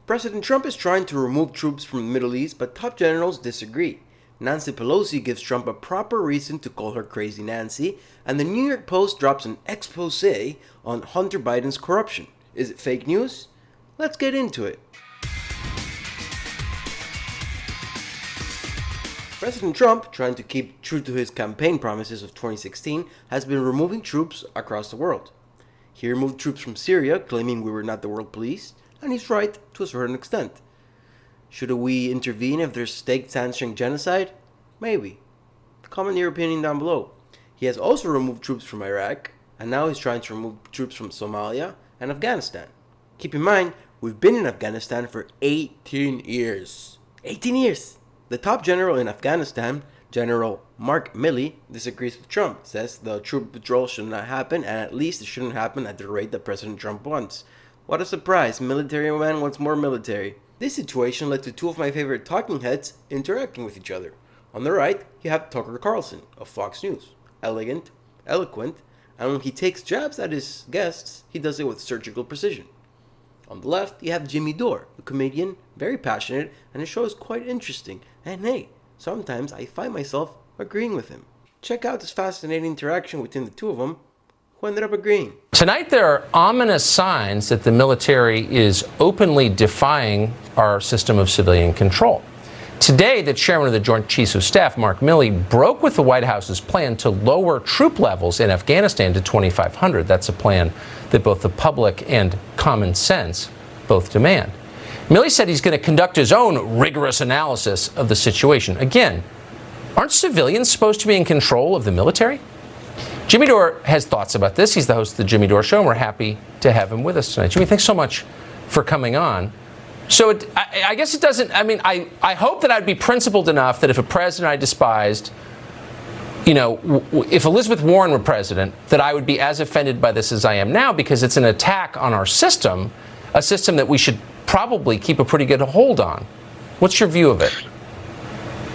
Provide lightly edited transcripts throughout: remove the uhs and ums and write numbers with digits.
President Trump is trying to remove troops from the Middle East, but top generals disagree. Nancy Pelosi gives Trump a proper reason to call her Crazy Nancy, and the New York Post drops an expose on Hunter Biden's corruption. Is it fake news? Let's get into it. President Trump, trying to keep true to his campaign promises of 2016, has been removing troops across the world. He removed troops from Syria, claiming we were not the world police, and he's right to a certain extent. Should we intervene if there's state sanctioning genocide? Maybe. Comment your opinion down below. He has also removed troops from Iraq, and now he's trying to remove troops from Somalia and Afghanistan. Keep in mind, we've been in Afghanistan for 18 years. 18 years! The top general in Afghanistan, General Mark Milley, disagrees with Trump, says the troop withdrawal should not happen, and at least it shouldn't happen at the rate that President Trump wants. What a surprise, military man wants more military. This situation led to two of my favorite talking heads interacting with each other. On the right, you have Tucker Carlson of Fox News. Elegant, eloquent, and when he takes jabs at his guests, he does it with surgical precision. On the left, you have Jimmy Dore, a comedian, very passionate, and his show is quite interesting. And hey, sometimes I find myself agreeing with him. Check out this fascinating interaction between the two of them, who ended up agreeing. Tonight there are ominous signs that the military is openly defying our system of civilian control. Today, the chairman of the Joint Chiefs of Staff, Mark Milley, broke with the White House's plan to lower troop levels in Afghanistan to 2,500. That's a plan that both the public and common sense both demand. Milley said he's going to conduct his own rigorous analysis of the situation. Again, aren't civilians supposed to be in control of the military? Jimmy Dore has thoughts about this. He's the host of the Jimmy Dore Show, and we're happy to have him with us tonight. Jimmy, thanks so much for coming on. So I guess it doesn't, I hope that I'd be principled enough that if a president I despised, if Elizabeth Warren were president, that I would be as offended by this as I am now, because it's an attack on our system, a system that we should probably keep a pretty good hold on. What's your view of it?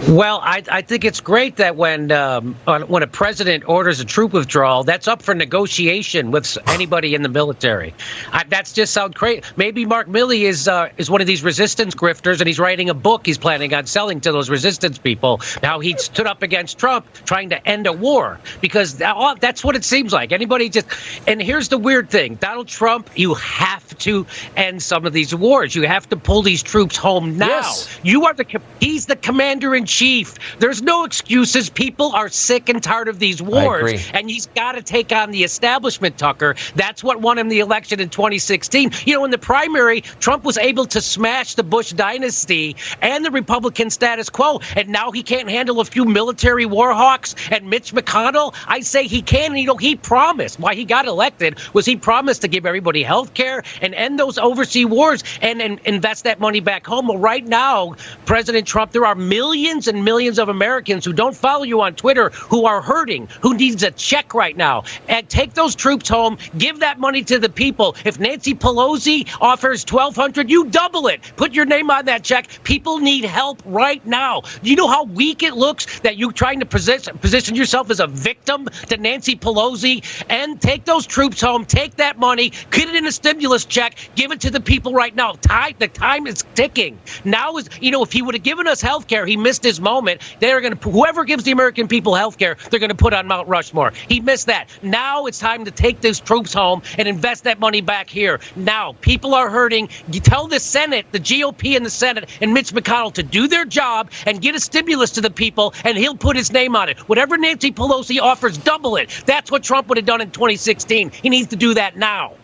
Well, I think it's great that when a president orders a troop withdrawal, that's up for negotiation with anybody in the military. That just sounds great. Maybe Mark Milley is one of these resistance grifters, and he's writing a book he's planning on selling to those resistance people. Now he stood up against Trump, trying to end a war, because that's what it seems like. Anybody just, and here's the weird thing, Donald Trump, you have to end some of these wars. You have to pull these troops home now. Yes. He's the commander-in-chief. There's no excuses. People are sick and tired of these wars, and he's got to take on the establishment, Tucker. That's what won him the election in 2016. In the primary, Trump was able to smash the Bush dynasty and the Republican status quo, and now he can't handle a few military war hawks and Mitch McConnell. I say he can. He promised. Why he got elected was he promised to give everybody health care and end those overseas wars and invest that money back home. Well, right now, President Trump, there are millions and millions of Americans who don't follow you on Twitter who are hurting, who needs a check right now. And take those troops home, give that money to the people. If Nancy Pelosi offers $1,200, you double it. Put your name on that check. People need help right now. Do you know how weak it looks that you're trying to position yourself as a victim to Nancy Pelosi? And take those troops home, take that money, get it in a stimulus check, give it to the people right now. The time is ticking. Now is, if he would have given us health care, he missed his moment. They're going to, whoever gives the American people health care, they're going to put on Mount Rushmore. He missed that. Now it's time to take these troops home and invest that money back here. Now, people are hurting. You tell the Senate, the GOP and the Senate and Mitch McConnell to do their job and get a stimulus to the people, and he'll put his name on it. Whatever Nancy Pelosi offers, double it. That's what Trump would have done in 2016. He needs to do that now.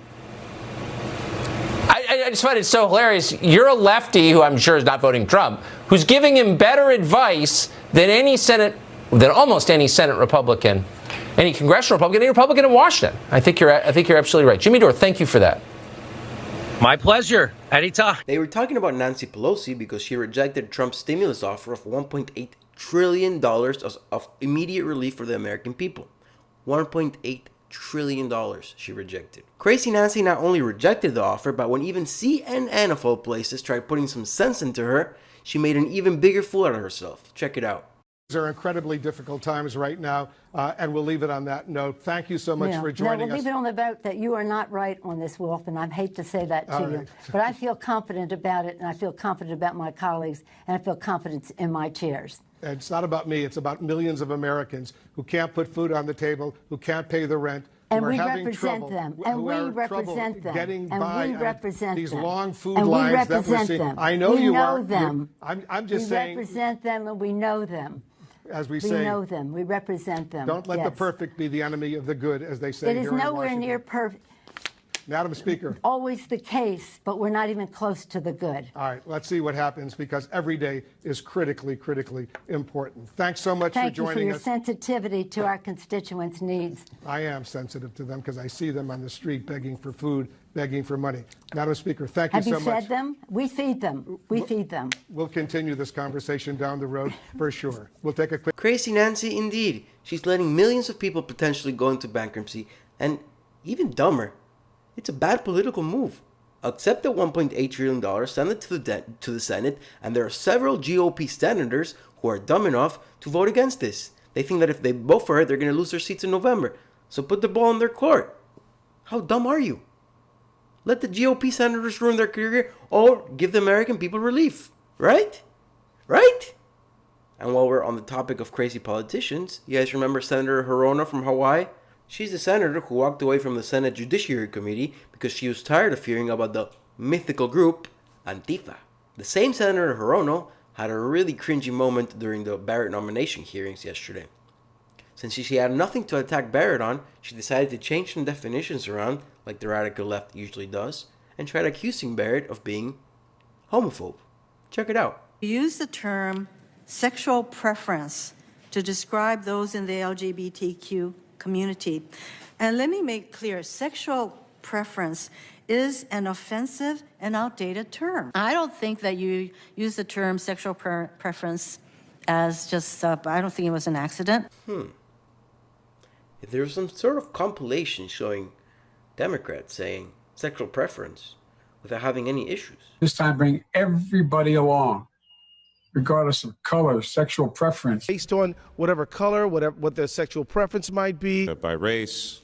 I just find it so hilarious. You're a lefty who I'm sure is not voting Trump, who's giving him better advice than almost any Senate Republican, any congressional Republican, any Republican in Washington. I think you're absolutely right. Jimmy Dore, thank you for that. My pleasure. Anytime. They were talking about Nancy Pelosi because she rejected Trump's stimulus offer of $1.8 trillion of immediate relief for the American people. $1.8 trillion she rejected. Crazy Nancy not only rejected the offer, but when even CNN of all places tried putting some sense into her, she made an even bigger fool out of herself. Check it out. are incredibly difficult times right now, and we'll leave it on that note. Thank you so much for joining we'll us. leave it on the vote that you are not right on this, Wolf, and I hate to say that to you. But I feel confident about it, and I feel confident about my colleagues, and I feel confident in my chairs. And it's not about me. It's about millions of Americans who can't put food on the table, who can't pay the rent, and who are we having represent trouble, them, who and we are represent them, getting and by we represent these them. long food and lines we represent that we're seeing. them. I know we you know are. them. I'm just saying. We represent them, and we know them. As we We say, know them. We represent them. don't let the Yes. perfect be the enemy of the good, as they say It is here in nowhere Washington. near perfect. Madam Speaker. Always the case, but we're not even close to the good. All right, let's see what happens, because every day is critically, critically important. Thanks so much for Thank you joining for your us. sensitivity to our constituents' needs. I am sensitive to them because I see them on the street begging for food, begging for money. Madam Speaker, thank you so much. Have you fed them? We feed them. We feed them. We'll continue this conversation down the road for sure. We'll take a quick... Crazy Nancy indeed. She's letting millions of people potentially go into bankruptcy, and even dumber, it's a bad political move. Accept the $1.8 trillion, send it to the Senate, and there are several GOP senators who are dumb enough to vote against this. They think that if they vote for it, they're going to lose their seats in November. So put the ball in their court. How dumb are you? Let the GOP senators ruin their career, or give the American people relief. Right? Right? And while we're on the topic of crazy politicians, you guys remember Senator Hirono from Hawaii? She's the senator who walked away from the Senate Judiciary Committee because she was tired of hearing about the mythical group Antifa. The same Senator Hirono had a really cringy moment during the Barrett nomination hearings yesterday. Since she had nothing to attack Barrett on, she decided to change some definitions around, like the radical left usually does, and tried accusing Barrett of being homophobe. Check it out. Use the term sexual preference to describe those in the LGBTQ community. And let me make clear, sexual preference is an offensive and outdated term. I don't think that you use the term sexual preference as just, I don't think it was an accident. If there was some sort of compilation showing Democrats saying sexual preference without having any issues. This time bring everybody along, regardless of color, sexual preference. Based on whatever color, what their sexual preference might be. By race,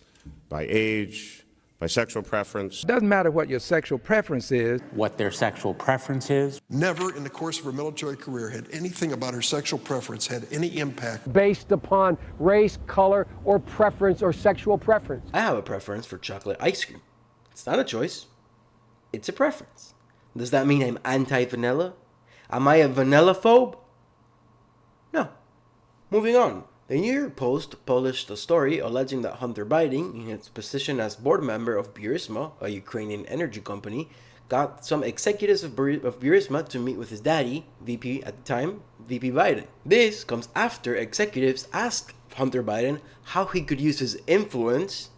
by age, by sexual preference. It doesn't matter what your sexual preference is. What their sexual preference is. Never in the course of her military career had anything about her sexual preference had any impact. Based upon race, color, or preference or sexual preference. I have a preference for chocolate ice cream. It's not a choice. It's a preference. Does that mean I'm anti-vanilla? Am I a vanilla phobe? No. Moving on. The New York Post published a story alleging that Hunter Biden, in his position as board member of Burisma, a Ukrainian energy company, got some executives of Burisma to meet with his daddy, VP at the time, VP Biden. This comes after executives asked Hunter Biden how he could use his influence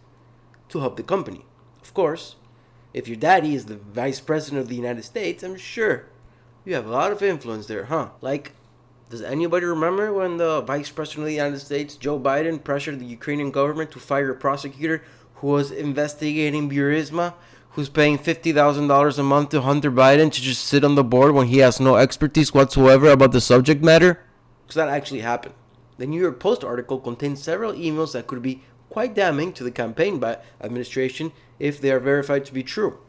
to help the company. Of course, if your daddy is the vice president of the United States, I'm sure you have a lot of influence there, huh? Like, does anybody remember when the Vice President of the United States, Joe Biden, pressured the Ukrainian government to fire a prosecutor who was investigating Burisma, who's paying $50,000 a month to Hunter Biden to just sit on the board when he has no expertise whatsoever about the subject matter? Because that actually happened. The New York Post article contains several emails that could be quite damning to the campaign administration if they are verified to be true.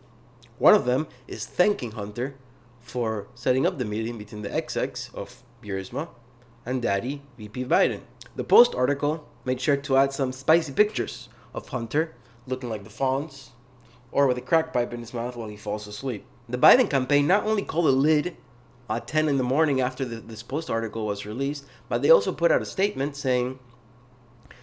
One of them is thanking Hunter for setting up the meeting between the execs of Burisma and Daddy VP Biden. The Post article made sure to add some spicy pictures of Hunter looking like the Fonz or with a crack pipe in his mouth while he falls asleep. The Biden campaign not only called a lid at 10 in the morning after this Post article was released, but they also put out a statement saying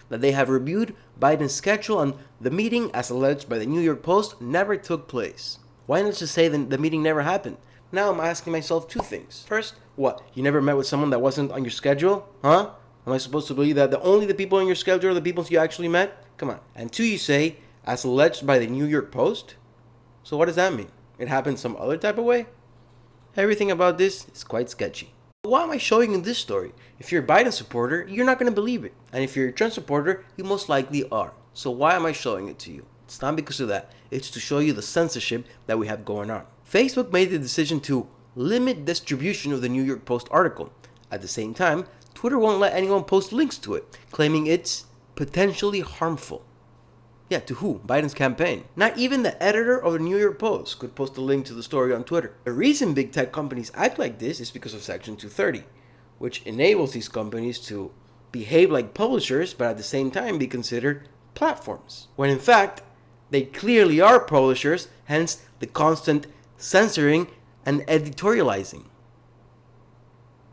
that they have reviewed Biden's schedule and the meeting, as alleged by the New York Post, never took place. Why not just say the meeting never happened? Now I'm asking myself two things. First, what? You never met with someone that wasn't on your schedule? Huh? Am I supposed to believe that only the people on your schedule are the people you actually met? Come on. And two, you say, as alleged by the New York Post? So what does that mean? It happened some other type of way? Everything about this is quite sketchy. Why am I showing you this story? If you're a Biden supporter, you're not going to believe it. And if you're a Trump supporter, you most likely are. So why am I showing it to you? It's not because of that. It's to show you the censorship that we have going on. Facebook made the decision to limit distribution of the New York Post article. At the same time, Twitter won't let anyone post links to it, claiming it's potentially harmful. Yeah, to who? Biden's campaign. Not even the editor of the New York Post could post a link to the story on Twitter. The reason big tech companies act like this is because of Section 230, which enables these companies to behave like publishers but at the same time be considered platforms, when in fact they clearly are publishers, hence the constant censoring and editorializing.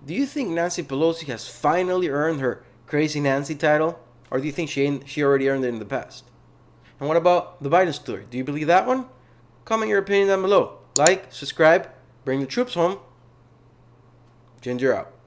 Do you think Nancy Pelosi has finally earned her Crazy Nancy title, or do you think she already earned it in the past? And what about the Biden story? Do you believe that one? Comment your opinion down below. Like, subscribe, bring the troops home. Ginger out.